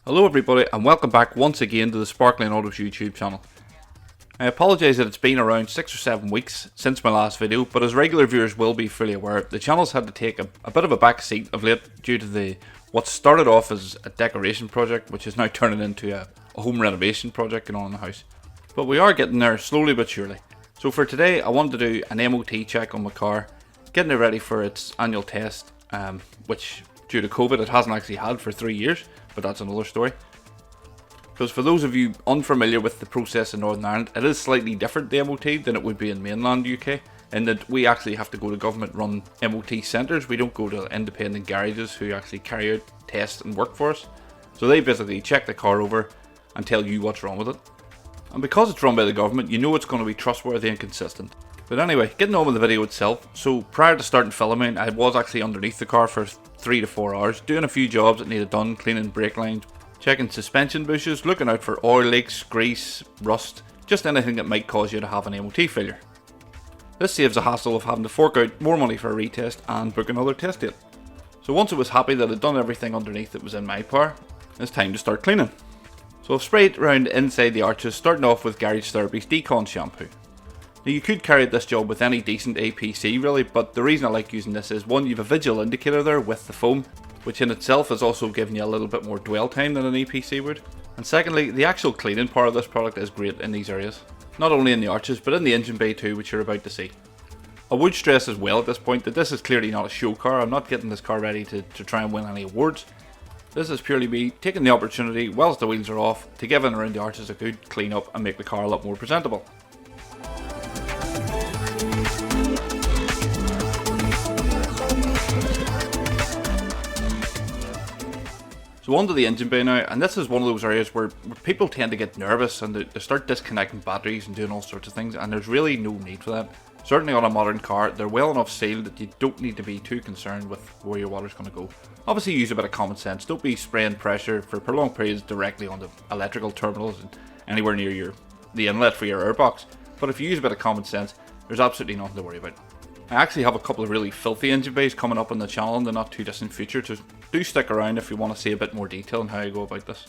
Hello everybody and welcome back once again to the Sparkling Autos YouTube channel. I apologise that it's been around 6 or 7 weeks since my last video, but as regular viewers will be fully aware, the channel's had to take a bit of a back seat of late due to what started off as a decoration project, which is now turning into a home renovation project going on in the house. But we are getting there slowly but surely. So for today I wanted to do an MOT check on my car, getting it ready for its annual test, which due to COVID it hasn't actually had for 3 years. But that's another story. Because for those of you unfamiliar with the process in Northern Ireland, it is slightly different, the MOT, than it would be in mainland UK, in that we actually have to go to government run MOT centres. We don't go to independent garages who actually carry out tests and work for us. So they basically check the car over and tell you what's wrong with it. And because it's run by the government, you know it's going to be trustworthy and consistent. But anyway, getting on with the video itself. So prior to starting filming, I was actually underneath the car for 3 to 4 hours, doing a few jobs that needed done, cleaning brake lines, checking suspension bushes, looking out for oil leaks, grease, rust, just anything that might cause you to have an MOT failure. This saves the hassle of having to fork out more money for a retest and book another test date. So once I was happy that I'd done everything underneath that was in my power, it's time to start cleaning. So I've sprayed around inside the arches, starting off with Garage Therapy's Decon shampoo. Now you could carry out this job with any decent APC really, but the reason I like using this is, one, you have a visual indicator there with the foam, which in itself is also giving you a little bit more dwell time than an APC would. And secondly, the actual cleaning part of this product is great in these areas. Not only in the arches, but in the engine bay too, which you're about to see. I would stress as well at this point that this is clearly not a show car. I'm not getting this car ready to try and win any awards. This is purely me taking the opportunity, whilst the wheels are off, to give in around the arches a good clean up and make the car a lot more presentable. So onto the engine bay now, and this is one of those areas where people tend to get nervous and they start disconnecting batteries and doing all sorts of things, and there's really no need for that. Certainly on a modern car, they're well enough sealed that you don't need to be too concerned with where your water's going to go. Obviously use a bit of common sense, don't be spraying pressure for prolonged periods directly onto electrical terminals and anywhere near the inlet for your airbox, but if you use a bit of common sense, there's absolutely nothing to worry about. I actually have a couple of really filthy engine bays coming up on the channel in the not too distant future, so do stick around if you want to see a bit more detail on how I go about this.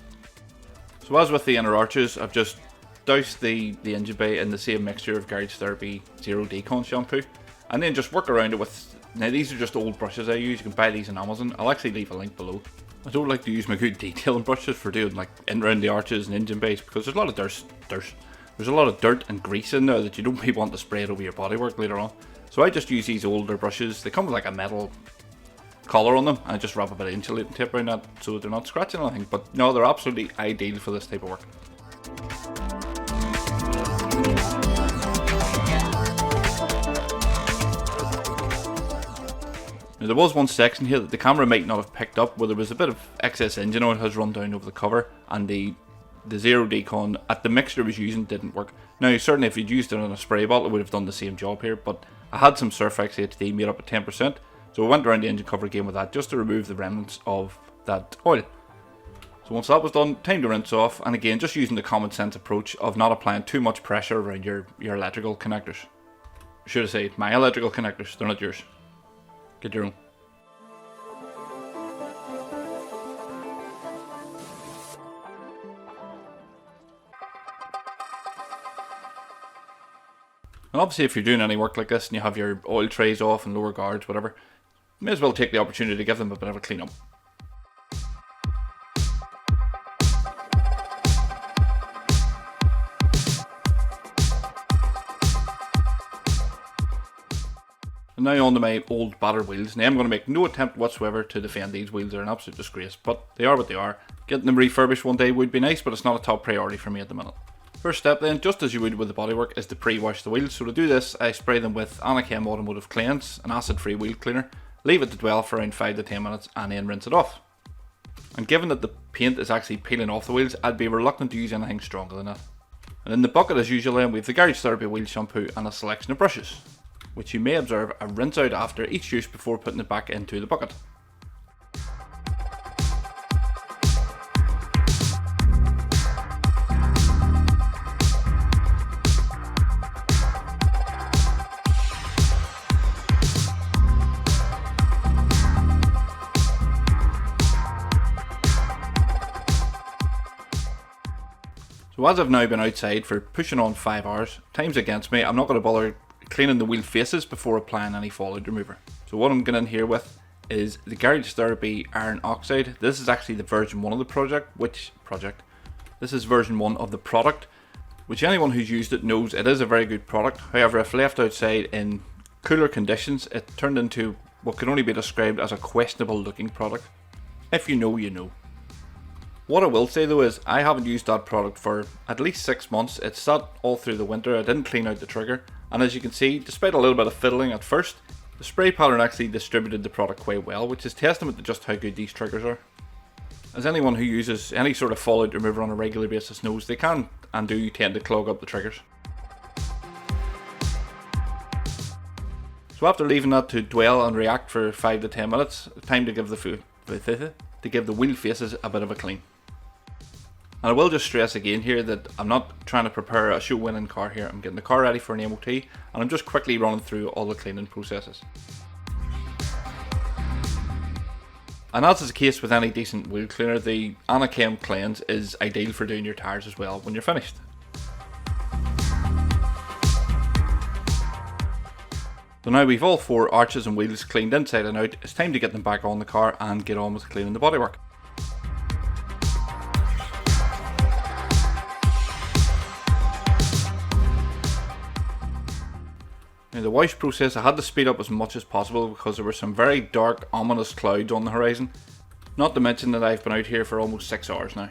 So as with the inner arches, I've just doused the engine bay in the same mixture of Garage Therapy Zero Decon shampoo, and then just work around it with, now these are just old brushes I use, you can buy these on Amazon, I'll actually leave a link below. I don't like to use my good detailing brushes for doing like in around the arches and engine bays because there's a lot of there's a lot of dirt and grease in there that you don't really want to spray it over your bodywork later on. So I just use these older brushes. They come with like a metal collar on them, and I just wrap a bit of insulating tape around that so they're not scratching anything. But no, they're absolutely ideal for this type of work. Now there was one section here that the camera might not have picked up where there was a bit of excess engine oil has run down over the cover, and the Zero Decon at the mixture I was using didn't work. Now certainly if you'd used it on a spray bottle it would have done the same job here, but I had some Surfex HD made up at 10%, so I went around the engine cover again with that just to remove the remnants of that oil. So once that was done, time to rinse off, and again just using the common sense approach of not applying too much pressure around your electrical connectors. Should I say my electrical connectors, they're not yours. Get your own. And obviously if you're doing any work like this and you have your oil trays off and lower guards, whatever, you may as well take the opportunity to give them a bit of a clean up. And now on to my old battered wheels. Now I'm going to make no attempt whatsoever to defend these wheels, they're an absolute disgrace, but they are what they are. Getting them refurbished one day would be nice, but it's not a top priority for me at the minute. First step then, just as you would with the bodywork, is to pre-wash the wheels. So to do this, I spray them with ANACHEM Automotive Cleanse, an acid-free wheel cleaner, leave it to dwell for around 5 to 10 minutes and then rinse it off. And given that the paint is actually peeling off the wheels, I'd be reluctant to use anything stronger than that. And in the bucket as usual then, we have the Garage Therapy wheel shampoo and a selection of brushes. which you may observe a rinse out after each use before putting it back into the bucket. So as I've now been outside for pushing on 5 hours, time's against me. I'm not going to bother cleaning the wheel faces before applying any fallout remover. So what I'm going in here with is the Guardz Therapy Iron Oxide. This is actually the version 1 of the This is version 1 of the product, which anyone who's used it knows it is a very good product. However, if left outside in cooler conditions, it turned into what can only be described as a questionable looking product. If you know, you know. What I will say though is I haven't used that product for at least 6 months. It sat all through the winter. I didn't clean out the trigger, and as you can see, despite a little bit of fiddling at first, the spray pattern actually distributed the product quite well, which is testament to just how good these triggers are. As anyone who uses any sort of fallout remover on a regular basis knows, they can and do tend to clog up the triggers. So after leaving that to dwell and react for 5 to 10 minutes, it's time to give the wheel faces a bit of a clean. And I will just stress again here that I'm not trying to prepare a show winning car here. I'm getting the car ready for an MOT, and I'm just quickly running through all the cleaning processes. And as is the case with any decent wheel cleaner, the ANACHEM cleanse is ideal for doing your tyres as well when you're finished. So now we've all 4 arches and wheels cleaned inside and out, it's time to get them back on the car and get on with cleaning the bodywork. Now the wash process I had to speed up as much as possible because there were some very dark, ominous clouds on the horizon. Not to mention that I've been out here for almost 6 hours now.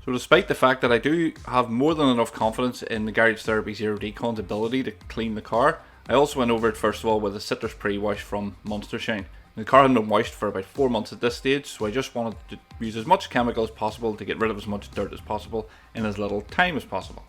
So despite the fact that I do have more than enough confidence in the Guardz Therapy Zero Decon's ability to clean the car, I also went over it first of all with a citrus pre-wash from MONSTERSHINE. The car hadn't been washed for about 4 months at this stage, so I just wanted to use as much chemical as possible to get rid of as much dirt as possible in as little time as possible.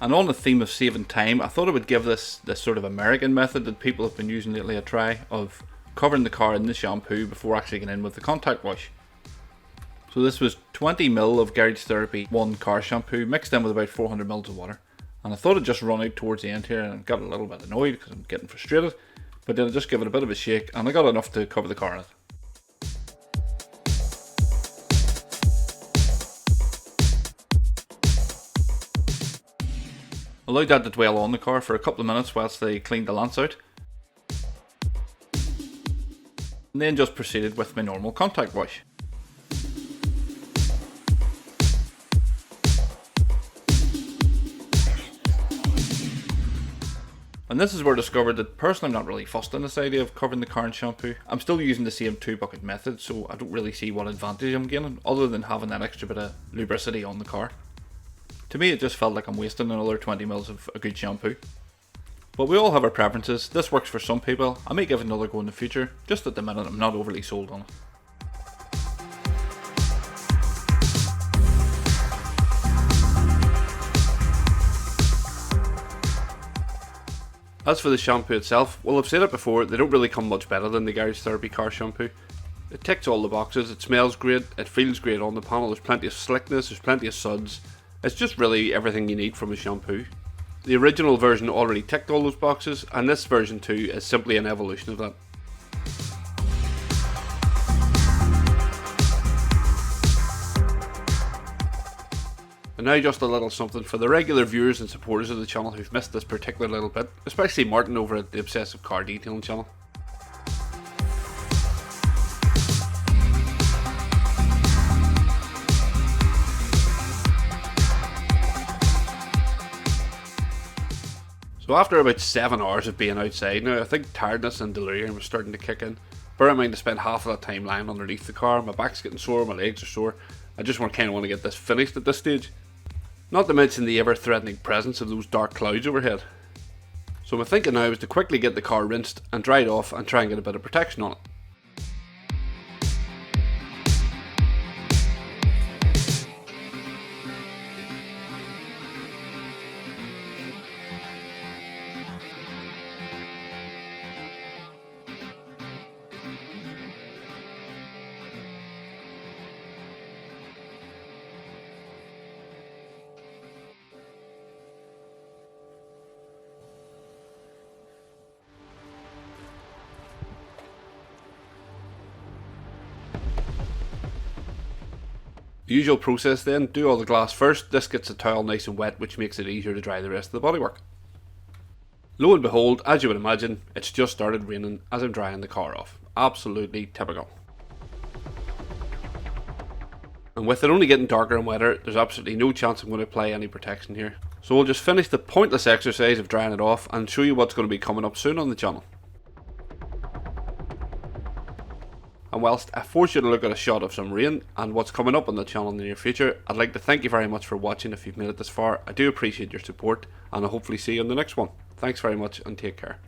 And on the theme of saving time, I thought I would give this sort of American method that people have been using lately a try of covering the car in the shampoo before actually getting in with the contact wash. So this was 20ml of Guardz Therapy 1 car shampoo mixed in with about 400ml of water. And I thought I'd just run out towards the end here, and I got a little bit annoyed because I'm getting frustrated. But then I just give it a bit of a shake and I got enough to cover the car in it. Allowed that to dwell on the car for a couple of minutes whilst they cleaned the lance out. And then just proceeded with my normal contact wash. And this is where I discovered that personally I'm not really fussed on this idea of covering the car in shampoo. I'm still using the same 2 bucket method, so I don't really see what advantage I'm gaining other than having that extra bit of lubricity on the car. To me it just felt like I'm wasting another 20ml of a good shampoo. But we all have our preferences. This works for some people. I may give it another go in the future. Just at the minute I'm not overly sold on it. As for the shampoo itself, well, I've said it before, they don't really come much better than the Guardz Therapy car shampoo. It ticks all the boxes, it smells great, it feels great on the panel, there's plenty of slickness, there's plenty of suds. It's just really everything you need from a shampoo. The original version already ticked all those boxes, and this version 2 is simply an evolution of that. And now just a little something for the regular viewers and supporters of the channel who've missed this particular little bit, especially Martin over at the Obsessive Car Detailing channel. So after about 7 hours of being outside, now I think tiredness and delirium was starting to kick in. Bear in mind I spent half of that time lying underneath the car, my back's getting sore, my legs are sore. I just kind of want to get this finished at this stage. Not to mention the ever-threatening presence of those dark clouds overhead. So my thinking now is to quickly get the car rinsed and dried off and try and get a bit of protection on it. Usual process then, do all the glass first, this gets the towel nice and wet, which makes it easier to dry the rest of the bodywork. Lo and behold, as you would imagine, it's just started raining as I'm drying the car off. Absolutely typical. And with it only getting darker and wetter, there's absolutely no chance I'm going to apply any protection here. So we'll just finish the pointless exercise of drying it off and show you what's going to be coming up soon on the channel. And whilst I force you to look at a shot of some rain and what's coming up on the channel in the near future, I'd like to thank you very much for watching if you've made it this far. I do appreciate your support, and I'll hopefully see you in the next one. Thanks very much and take care.